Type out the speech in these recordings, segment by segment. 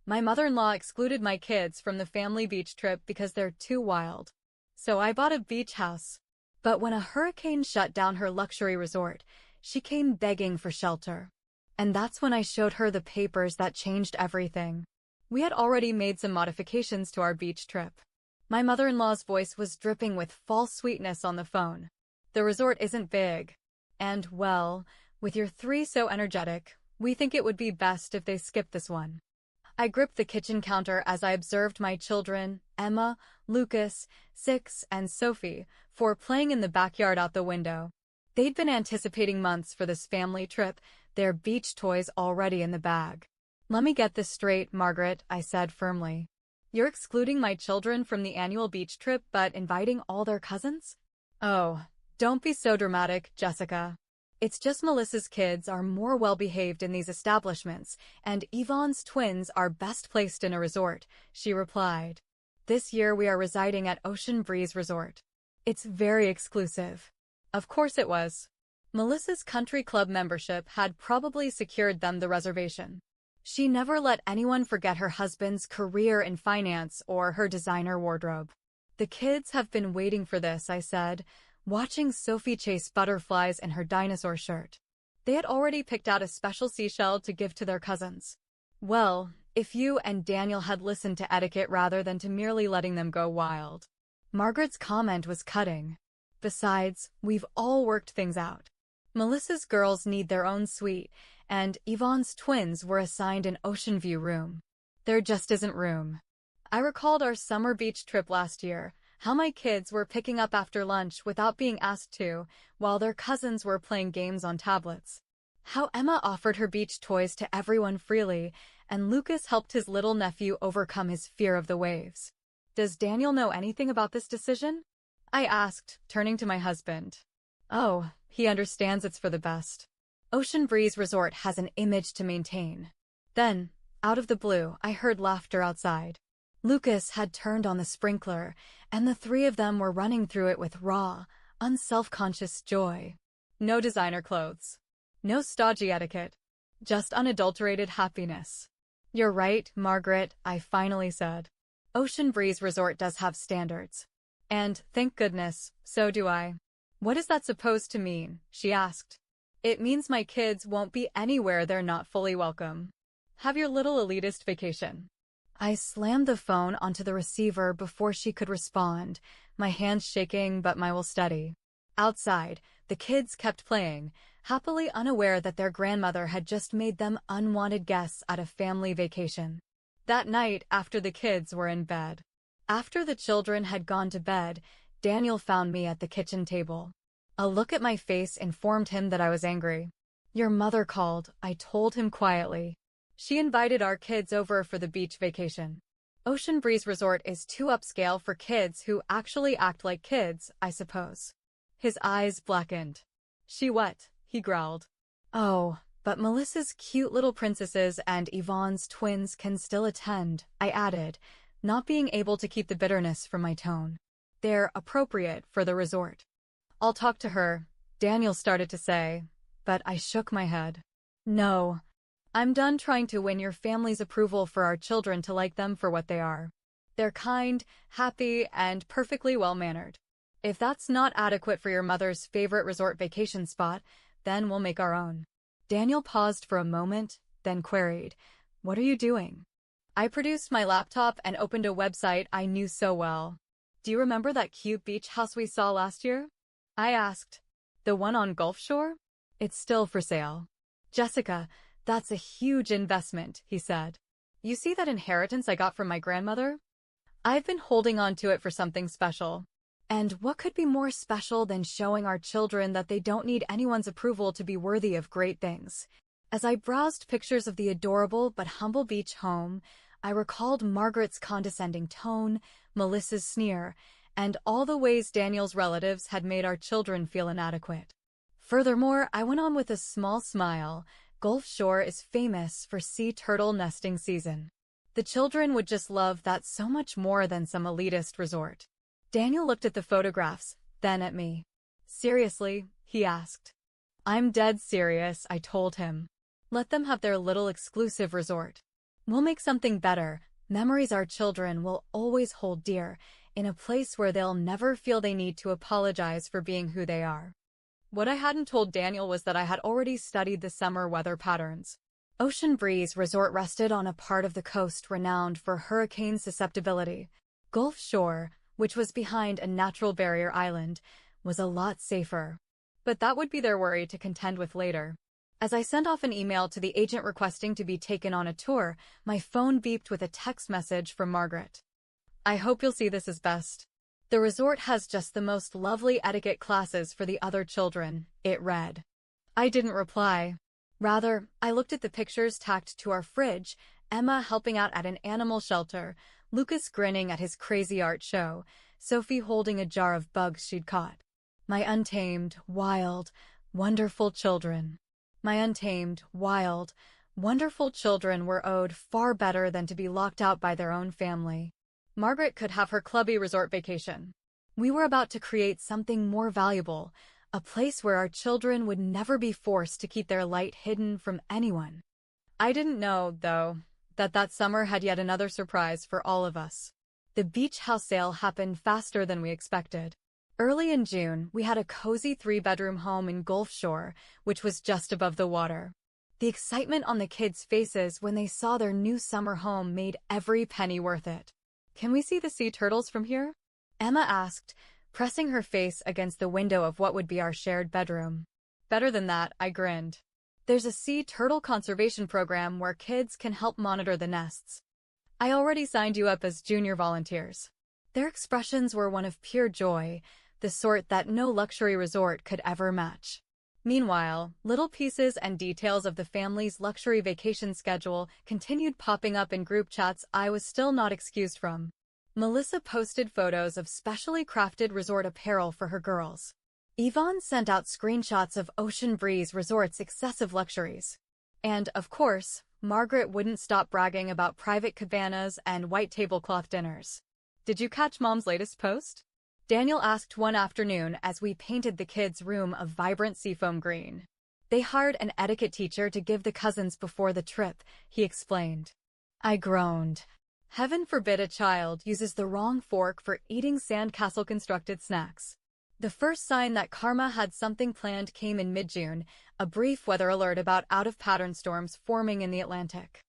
My mother-in-law excluded my kids from the family beach trip because they're too wild. So I bought a beach house. But when a hurricane shut down her luxury resort, she came begging for shelter. And that's when I showed her the papers that changed everything. We had already made some modifications to our beach trip. My mother-in-law's voice was dripping with false sweetness on the phone. The resort isn't big. And, well, with your three so energetic, we think it would be best if they skip this one. I gripped the kitchen counter as I observed my children, Emma, Lucas, 6, and Sophie, 4, playing in the backyard out the window. They'd been anticipating months for this family trip, their beach toys already in the bag. Let me get this straight, Margaret, I said firmly. You're excluding my children from the annual beach trip but inviting all their cousins? Oh, don't be so dramatic, Jessica. It's just Melissa's kids are more well-behaved in these establishments, and Yvonne's twins are best placed in a resort, she replied. This year we are residing at Ocean Breeze Resort. It's very exclusive. Of course it was. Melissa's country club membership had probably secured them the reservation. She never let anyone forget her husband's career in finance or her designer wardrobe. The kids have been waiting for this, I said, watching Sophie chase butterflies in her dinosaur shirt. They had already picked out a special seashell to give to their cousins. Well, if you and Daniel had listened to etiquette rather than to merely letting them go wild. Margaret's comment was cutting. Besides, we've all worked things out. Melissa's girls need their own suite, and Yvonne's twins were assigned an ocean view room. There just isn't room. I recalled our summer beach trip last year, how my kids were picking up after lunch without being asked to, while their cousins were playing games on tablets. How Emma offered her beach toys to everyone freely, and Lucas helped his little nephew overcome his fear of the waves. Does Daniel know anything about this decision? I asked, turning to my husband. Oh, he understands it's for the best. Ocean Breeze Resort has an image to maintain. Then, out of the blue, I heard laughter outside. Lucas had turned on the sprinkler, and the three of them were running through it with raw, unself-conscious joy. No designer clothes. No stodgy etiquette. Just unadulterated happiness. You're right, Margaret, I finally said. Ocean Breeze Resort does have standards. And, thank goodness, so do I. What is that supposed to mean? She asked. It means my kids won't be anywhere they're not fully welcome. Have your little elitist vacation. I slammed the phone onto the receiver before she could respond, my hands shaking but my will steady. Outside, the kids kept playing, happily unaware that their grandmother had just made them unwanted guests at a family vacation. That night, after the kids were in bed. After the children had gone to bed, Daniel found me at the kitchen table. A look at my face informed him that I was angry. Your mother called, I told him quietly. She invited our kids over for the beach vacation. Ocean Breeze Resort is too upscale for kids who actually act like kids, I suppose. His eyes blackened. She what? He growled. Oh, but Melissa's cute little princesses and Yvonne's twins can still attend, I added, not being able to keep the bitterness from my tone. They're appropriate for the resort. I'll talk to her, Daniel started to say, but I shook my head. No. I'm done trying to win your family's approval for our children to like them for what they are. They're kind, happy, and perfectly well-mannered. If that's not adequate for your mother's favorite resort vacation spot, then we'll make our own. Daniel paused for a moment, then queried, What are you doing? I produced my laptop and opened a website I knew so well. Do you remember that cute beach house we saw last year? I asked. The one on Gulf Shore? It's still for sale. Jessica, that's a huge investment, he said. You see that inheritance I got from my grandmother? I've been holding on to it for something special. And what could be more special than showing our children that they don't need anyone's approval to be worthy of great things? As I browsed pictures of the adorable but humble beach home, I recalled Margaret's condescending tone, Melissa's sneer, and all the ways Daniel's relatives had made our children feel inadequate. Furthermore, I went on with a small smile. Gulf Shore is famous for sea turtle nesting season. The children would just love that so much more than some elitist resort. Daniel looked at the photographs, then at me. Seriously, he asked. I'm dead serious, I told him. Let them have their little exclusive resort. We'll make something better, memories our children will always hold dear, in a place where they'll never feel they need to apologize for being who they are. What I hadn't told Daniel was that I had already studied the summer weather patterns. Ocean Breeze Resort rested on a part of the coast renowned for hurricane susceptibility. Gulf Shore, which was behind a natural barrier island, was a lot safer. But that would be their worry to contend with later. As I sent off an email to the agent requesting to be taken on a tour, my phone beeped with a text message from Margaret. I hope you'll see this as best. The resort has just the most lovely etiquette classes for the other children, it read. I didn't reply. Rather, I looked at the pictures tacked to our fridge, Emma helping out at an animal shelter, Lucas grinning at his crazy art show, Sophie holding a jar of bugs she'd caught. My untamed, wild, wonderful children. My untamed, wild, wonderful children were owed far better than to be locked out by their own family. Margaret could have her clubby resort vacation. We were about to create something more valuable, a place where our children would never be forced to keep their light hidden from anyone. I didn't know, though, that summer had yet another surprise for all of us. The beach house sale happened faster than we expected. Early in June, we had a cozy 3-bedroom home in Gulf Shore, which was just above the water. The excitement on the kids' faces when they saw their new summer home made every penny worth it. Can we see the sea turtles from here? Emma asked, pressing her face against the window of what would be our shared bedroom. Better than that, I grinned. There's a sea turtle conservation program where kids can help monitor the nests. I already signed you up as junior volunteers. Their expressions were one of pure joy, the sort that no luxury resort could ever match. Meanwhile, little pieces and details of the family's luxury vacation schedule continued popping up in group chats I was still not excused from. Melissa posted photos of specially crafted resort apparel for her girls. Yvonne sent out screenshots of Ocean Breeze Resort's excessive luxuries. And, of course, Margaret wouldn't stop bragging about private cabanas and white tablecloth dinners. Did you catch Mom's latest post? Daniel asked one afternoon as we painted the kids' room a vibrant seafoam green. They hired an etiquette teacher to give the cousins before the trip, he explained. I groaned. Heaven forbid a child uses the wrong fork for eating sandcastle-constructed snacks. The first sign that karma had something planned came in mid-June, a brief weather alert about out-of-pattern storms forming in the Atlantic.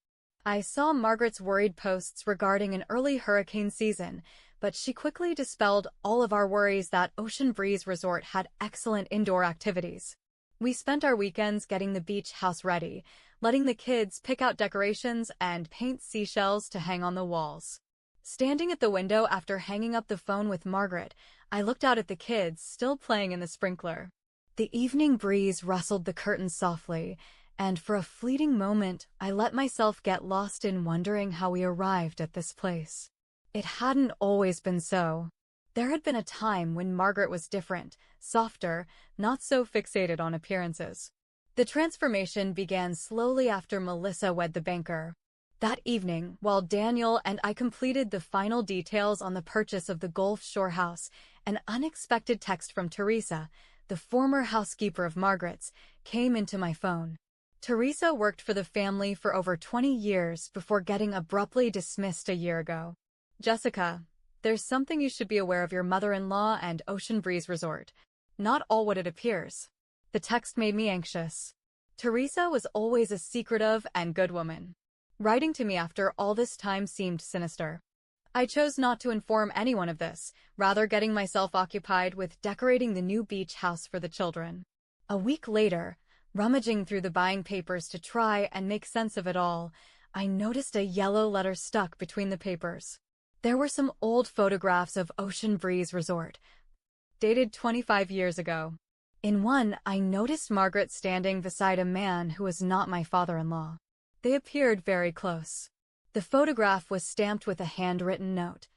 I saw Margaret's worried posts regarding an early hurricane season, but she quickly dispelled all of our worries that Ocean Breeze Resort had excellent indoor activities. We spent our weekends getting the beach house ready, letting the kids pick out decorations and paint seashells to hang on the walls. Standing at the window after hanging up the phone with Margaret, I looked out at the kids still playing in the sprinkler. The evening breeze rustled the curtains softly, and for a fleeting moment, I let myself get lost in wondering how we arrived at this place. It hadn't always been so. There had been a time when Margaret was different, softer, not so fixated on appearances. The transformation began slowly after Melissa wed the banker. That evening, while Daniel and I completed the final details on the purchase of the Gulf Shore house, an unexpected text from Teresa, the former housekeeper of Margaret's, came into my phone. Teresa worked for the family for over 20 years before getting abruptly dismissed a year ago. Jessica, there's something you should be aware of your mother-in-law and Ocean Breeze Resort. Not all what it appears. The text made me anxious. Teresa was always a secretive and good woman. Writing to me after all this time seemed sinister. I chose not to inform anyone of this, rather getting myself occupied with decorating the new beach house for the children. A week later, rummaging through the buying papers to try and make sense of it all, I noticed a yellow letter stuck between the papers. There were some old photographs of Ocean Breeze Resort, dated 25 years ago. In one, I noticed Margaret standing beside a man who was not my father-in-law. They appeared very close. The photograph was stamped with a handwritten note.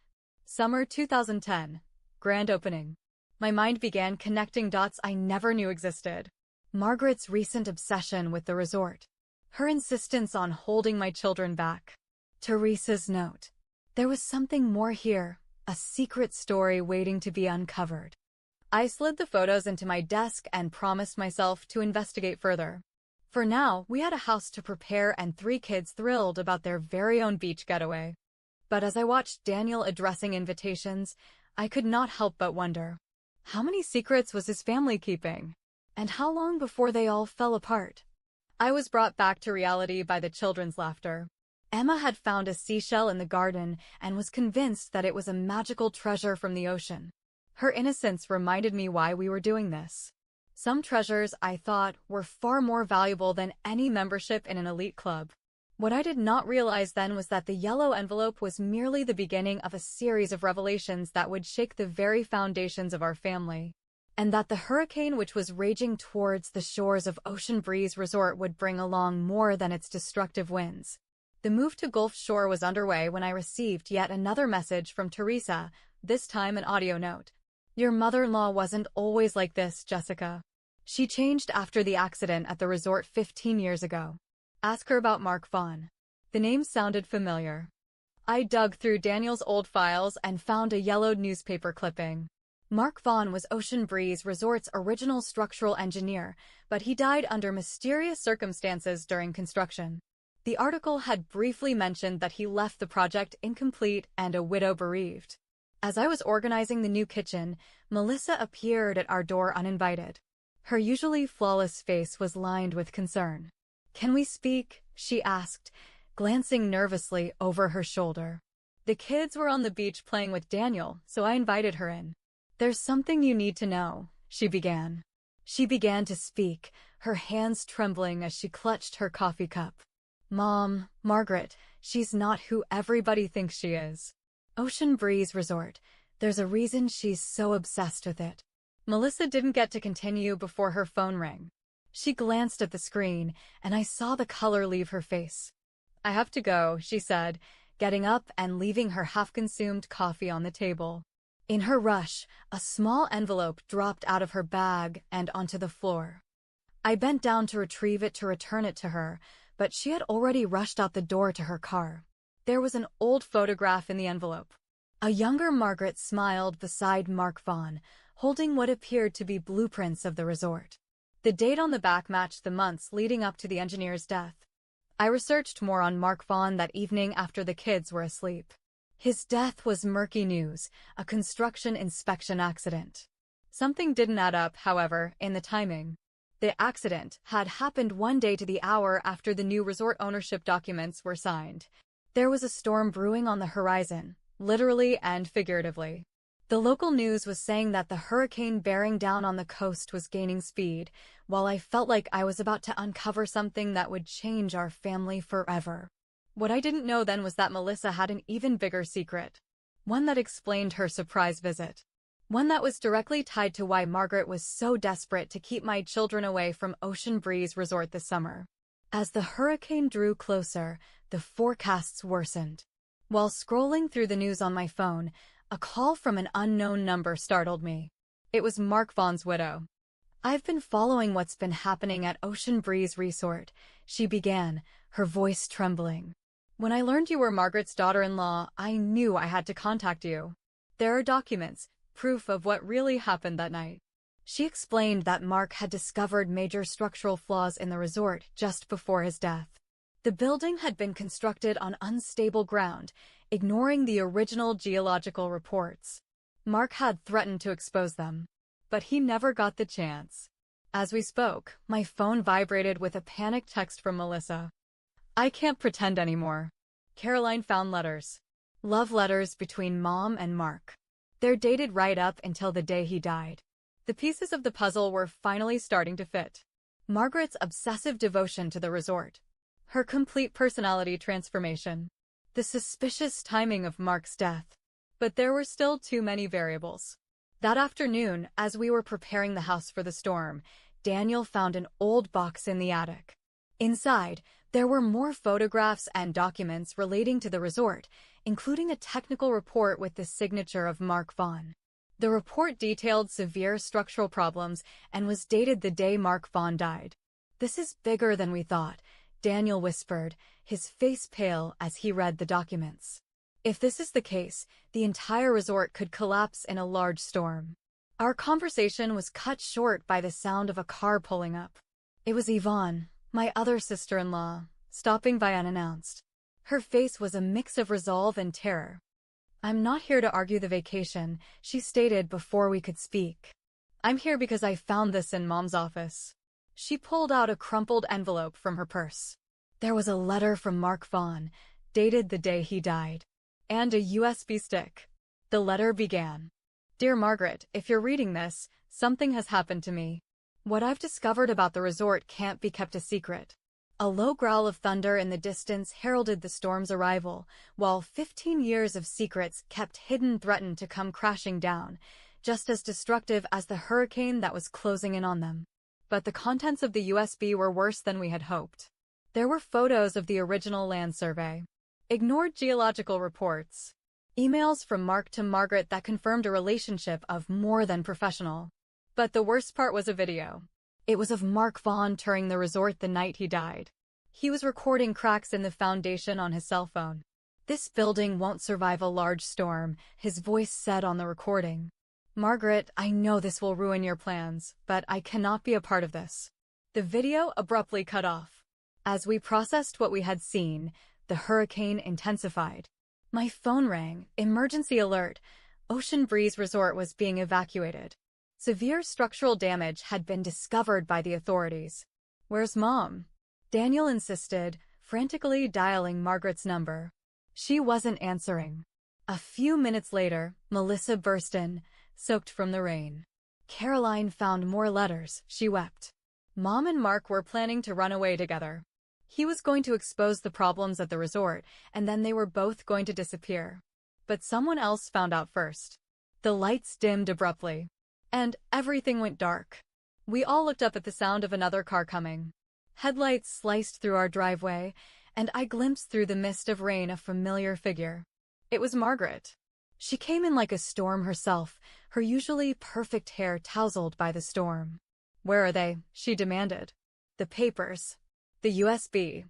Summer 2010. Grand opening. My mind began connecting dots I never knew existed. Margaret's recent obsession with the resort. Her insistence on holding my children back. Teresa's note. There was something more here, a secret story waiting to be uncovered. I slid the photos into my desk and promised myself to investigate further. For now, we had a house to prepare and 3 kids thrilled about their very own beach getaway. But as I watched Daniel addressing invitations, I could not help but wonder, how many secrets was his family keeping? And how long before they all fell apart? I was brought back to reality by the children's laughter. Emma had found a seashell in the garden and was convinced that it was a magical treasure from the ocean. Her innocence reminded me why we were doing this. Some treasures, I thought, were far more valuable than any membership in an elite club. What I did not realize then was that the yellow envelope was merely the beginning of a series of revelations that would shake the very foundations of our family, and that the hurricane which was raging towards the shores of Ocean Breeze Resort would bring along more than its destructive winds. The move to Gulf Shore was underway when I received yet another message from Teresa, this time an audio note. "Your mother-in-law wasn't always like this, Jessica. She changed after the accident at the resort 15 years ago. Ask her about Mark Vaughn." The name sounded familiar. I dug through Daniel's old files and found a yellowed newspaper clipping. Mark Vaughn was Ocean Breeze Resort's original structural engineer, but he died under mysterious circumstances during construction. The article had briefly mentioned that he left the project incomplete and a widow bereaved. As I was organizing the new kitchen, Melissa appeared at our door uninvited. Her usually flawless face was lined with concern. "Can we speak?" she asked, glancing nervously over her shoulder. The kids were on the beach playing with Daniel, so I invited her in. "There's something you need to know," she began. She began to speak, her hands trembling as she clutched her coffee cup. "Mom, Margaret, she's not who everybody thinks she is. Ocean Breeze Resort, there's a reason she's so obsessed with it." Melissa didn't get to continue before her phone rang. She glanced at the screen, and I saw the color leave her face. "I have to go," she said, getting up and leaving her half-consumed coffee on the table. In her rush, a small envelope dropped out of her bag and onto the floor. I bent down to retrieve it to return it to her, but she had already rushed out the door to her car. There was an old photograph in the envelope. A younger Margaret smiled beside Mark Vaughn, holding what appeared to be blueprints of the resort. The date on the back matched the months leading up to the engineer's death. I researched more on Mark Vaughn that evening after the kids were asleep. His death was murky news, a construction inspection accident. Something didn't add up, however, in the timing. The accident had happened one day to the hour after the new resort ownership documents were signed. There was a storm brewing on the horizon, literally and figuratively. The local news was saying that the hurricane bearing down on the coast was gaining speed, while I felt like I was about to uncover something that would change our family forever. What I didn't know then was that Melissa had an even bigger secret. One that explained her surprise visit. One that was directly tied to why Margaret was so desperate to keep my children away from Ocean Breeze Resort this summer. As the hurricane drew closer, the forecasts worsened. While scrolling through the news on my phone, a call from an unknown number startled me. It was Mark Vaughn's widow. "I've been following what's been happening at Ocean Breeze Resort," she began, her voice trembling. "When I learned you were Margaret's daughter-in-law, I knew I had to contact you. There are documents, proof of what really happened that night." She explained that Mark had discovered major structural flaws in the resort just before his death. The building had been constructed on unstable ground, ignoring the original geological reports. Mark had threatened to expose them, but he never got the chance. As we spoke, my phone vibrated with a panicked text from Melissa. "I can't pretend anymore. Caroline found letters. Love letters between Mom and Mark. They're dated right up until the day he died." The pieces of the puzzle were finally starting to fit. Margaret's obsessive devotion to the resort. Her complete personality transformation. The suspicious timing of Mark's death. But there were still too many variables. That afternoon, as we were preparing the house for the storm, Daniel found an old box in the attic. Inside, there were more photographs and documents relating to the resort, including a technical report with the signature of Mark Vaughn. The report detailed severe structural problems and was dated the day Mark Vaughn died. "This is bigger than we thought," Daniel whispered, his face pale as he read the documents. "If this is the case, the entire resort could collapse in a large storm." Our conversation was cut short by the sound of a car pulling up. It was Yvonne, My other sister-in-law, stopping by unannounced. Her face was a mix of resolve and terror. "I'm not here to argue the vacation," she stated before we could speak. "I'm here because I found this in Mom's office." She pulled out a crumpled envelope from her purse. There was a letter from Mark Vaughn, dated the day he died, and a USB stick. The letter began, "Dear Margaret, if you're reading this, something has happened to me. What I've discovered about the resort can't be kept a secret." A low growl of thunder in the distance heralded the storm's arrival, while 15 years of secrets kept hidden threatened to come crashing down, just as destructive as the hurricane that was closing in on them. But the contents of the USB were worse than we had hoped. There were photos of the original land survey, ignored geological reports, emails from Mark to Margaret that confirmed a relationship of more than professional. But the worst part was a video. It was of Mark Vaughn touring the resort the night he died. He was recording cracks in the foundation on his cell phone. "This building won't survive a large storm," his voice said on the recording. "Margaret, I know this will ruin your plans, but I cannot be a part of this." The video abruptly cut off. As we processed what we had seen, the hurricane intensified. My phone rang. Emergency alert. Ocean Breeze Resort was being evacuated. Severe structural damage had been discovered by the authorities. "Where's Mom?" Daniel insisted, frantically dialing Margaret's number. She wasn't answering. A few minutes later, Melissa burst in, soaked from the rain. "Caroline found more letters," she wept. "Mom and Mark were planning to run away together. He was going to expose the problems at the resort, and then they were both going to disappear. But someone else found out first." The lights dimmed abruptly, and everything went dark. We all looked up at the sound of another car coming. Headlights sliced through our driveway, and I glimpsed through the mist of rain a familiar figure. It was Margaret. She came in like a storm herself, her usually perfect hair tousled by the storm. "Where are they?" she demanded. "The papers. The USB.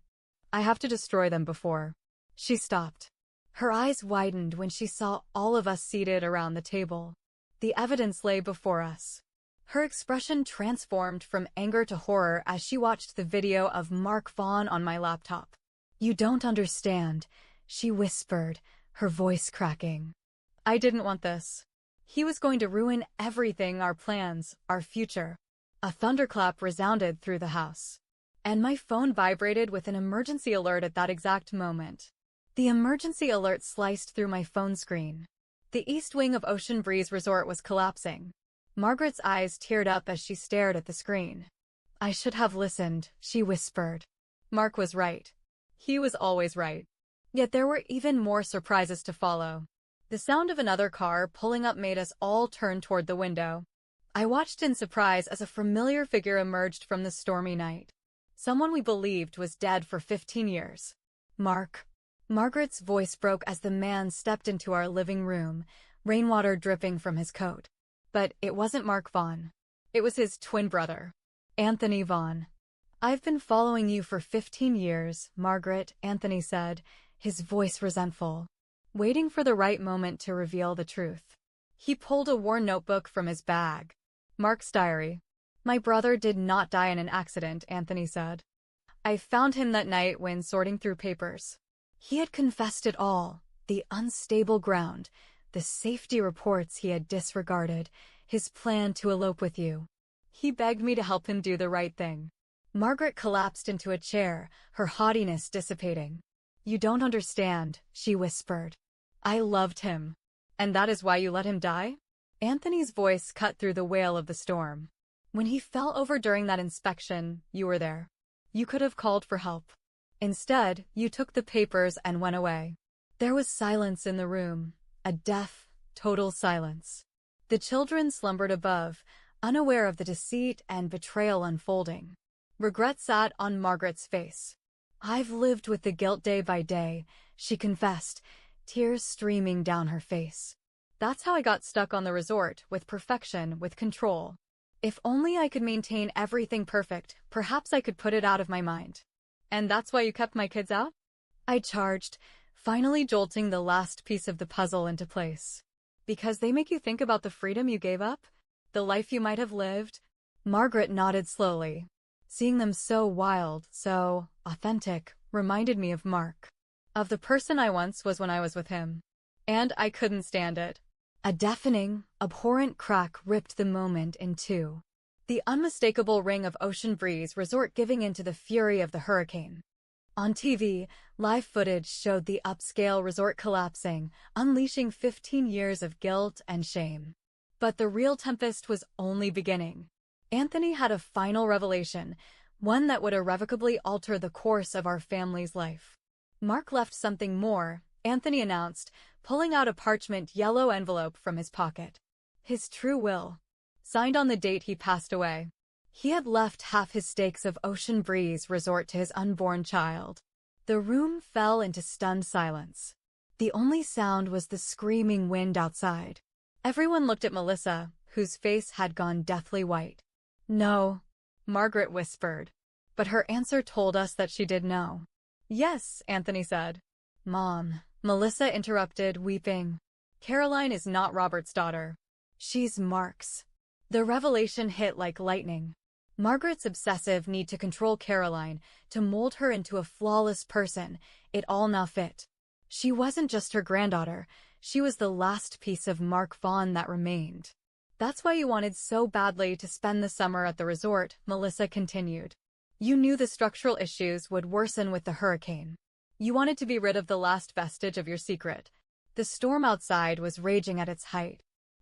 I have to destroy them before." She stopped. Her eyes widened when she saw all of us seated around the table. The evidence lay before us. Her expression transformed from anger to horror as she watched the video of Mark Vaughn on my laptop. "You don't understand," she whispered, her voice cracking. "I didn't want this. He was going to ruin everything, our plans, our future." A thunderclap resounded through the house, and my phone vibrated with an emergency alert at that exact moment. The emergency alert sliced through my phone screen. The east wing of Ocean Breeze Resort was collapsing. Margaret's eyes teared up as she stared at the screen. "I should have listened," she whispered. Mark was right. He was always right. Yet there were even more surprises to follow. The sound of another car pulling up made us all turn toward the window. I watched in surprise as a familiar figure emerged from the stormy night. Someone we believed was dead for 15 years. "Mark." Margaret's voice broke as the man stepped into our living room, rainwater dripping from his coat. But it wasn't Mark Vaughn. It was his twin brother, Anthony Vaughn. "I've been following you for 15 years, Margaret," Anthony said, his voice resentful, waiting for the right moment to reveal the truth. He pulled a worn notebook from his bag. "Mark's diary. My brother did not die in an accident," Anthony said. "I found him that night when sorting through papers. He had confessed it all, the unstable ground, the safety reports he had disregarded, his plan to elope with you. He begged me to help him do the right thing." Margaret collapsed into a chair, her haughtiness dissipating. "You don't understand," she whispered. "I loved him. And that is why you let him die?" Anthony's voice cut through the wail of the storm. "When he fell over during that inspection, you were there. You could have called for help. Instead, you took the papers and went away." There was silence in the room, a deaf, total silence. The children slumbered above, unaware of the deceit and betrayal unfolding. Regret sat on Margaret's face. "I've lived with the guilt day by day," she confessed, tears streaming down her face. "That's how I got stuck on the resort, with perfection, with control. If only I could maintain everything perfect, perhaps I could put it out of my mind." "And that's why you kept my kids out?" I charged, finally jolting the last piece of the puzzle into place. "Because they make you think about the freedom you gave up? The life you might have lived?" Margaret nodded slowly. Seeing them so wild, so authentic, reminded me of Mark. Of the person I once was when I was with him. And I couldn't stand it. A deafening, abhorrent crack ripped the moment in two. The unmistakable ring of ocean breeze resort giving into the fury of the hurricane. On TV, live footage showed the upscale resort collapsing, unleashing 15 years of guilt and shame. But the real tempest was only beginning. Anthony had a final revelation, one that would irrevocably alter the course of our family's life. Mark left something more, Anthony announced, pulling out a parchment yellow envelope from his pocket. His true will, signed on the date he passed away. He had left half his stakes of Ocean Breeze Resort to his unborn child. The room fell into stunned silence. The only sound was the screaming wind outside. Everyone looked at Melissa, whose face had gone deathly white. "No," Margaret whispered. But her answer told us that she did know. "Yes," Anthony said. "Mom," Melissa interrupted, weeping. "Caroline is not Robert's daughter. She's Mark's." The revelation hit like lightning. Margaret's obsessive need to control Caroline, to mold her into a flawless person, it all now fit. She wasn't just her granddaughter, she was the last piece of Mark Vaughn that remained. "That's why you wanted so badly to spend the summer at the resort," Melissa continued. "You knew the structural issues would worsen with the hurricane. You wanted to be rid of the last vestige of your secret." The storm outside was raging at its height.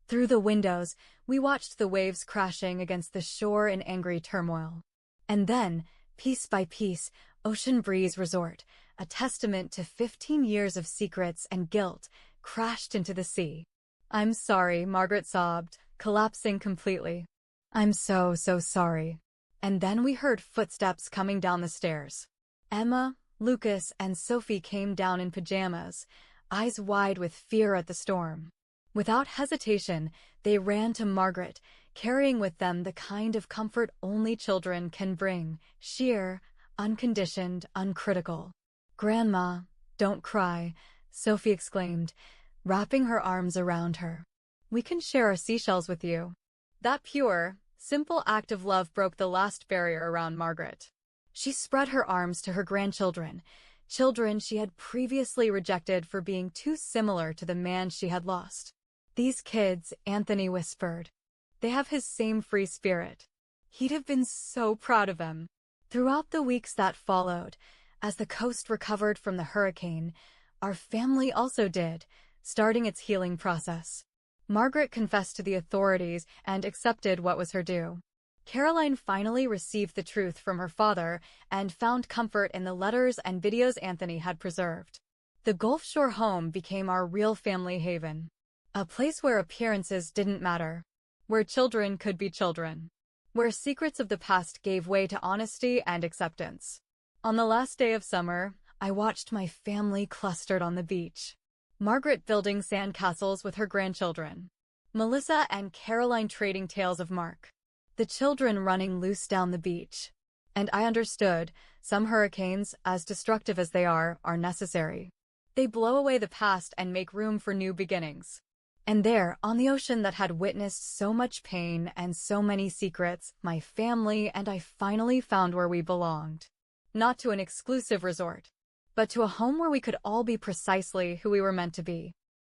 Through the windows, we watched the waves crashing against the shore in angry turmoil. And then, piece by piece, Ocean Breeze Resort, a testament to 15 years of secrets and guilt, crashed into the sea. "I'm sorry," Margaret sobbed, collapsing completely. "I'm so sorry." And then we heard footsteps coming down the stairs. Emma, Lucas, and Sophie came down in pajamas, eyes wide with fear at the storm. Without hesitation, they ran to Margaret, carrying with them the kind of comfort only children can bring, sheer, unconditioned, uncritical. "Grandma, don't cry," Sophie exclaimed, wrapping her arms around her. "We can share our seashells with you." That pure, simple act of love broke the last barrier around Margaret. She spread her arms to her grandchildren, children she had previously rejected for being too similar to the man she had lost. "These kids," Anthony whispered, "they have his same free spirit. He'd have been so proud of them." Throughout the weeks that followed, as the coast recovered from the hurricane, our family also did, starting its healing process. Margaret confessed to the authorities and accepted what was her due. Caroline finally received the truth from her father and found comfort in the letters and videos Anthony had preserved. The Gulf Shore home became our real family haven. A place where appearances didn't matter. Where children could be children. Where secrets of the past gave way to honesty and acceptance. On the last day of summer, I watched my family clustered on the beach. Margaret building sandcastles with her grandchildren. Melissa and Caroline trading tales of Mark. The children running loose down the beach. And I understood, some hurricanes, as destructive as they are necessary. They blow away the past and make room for new beginnings. And there, on the ocean that had witnessed so much pain and so many secrets, my family and I finally found where we belonged. Not to an exclusive resort, but to a home where we could all be precisely who we were meant to be.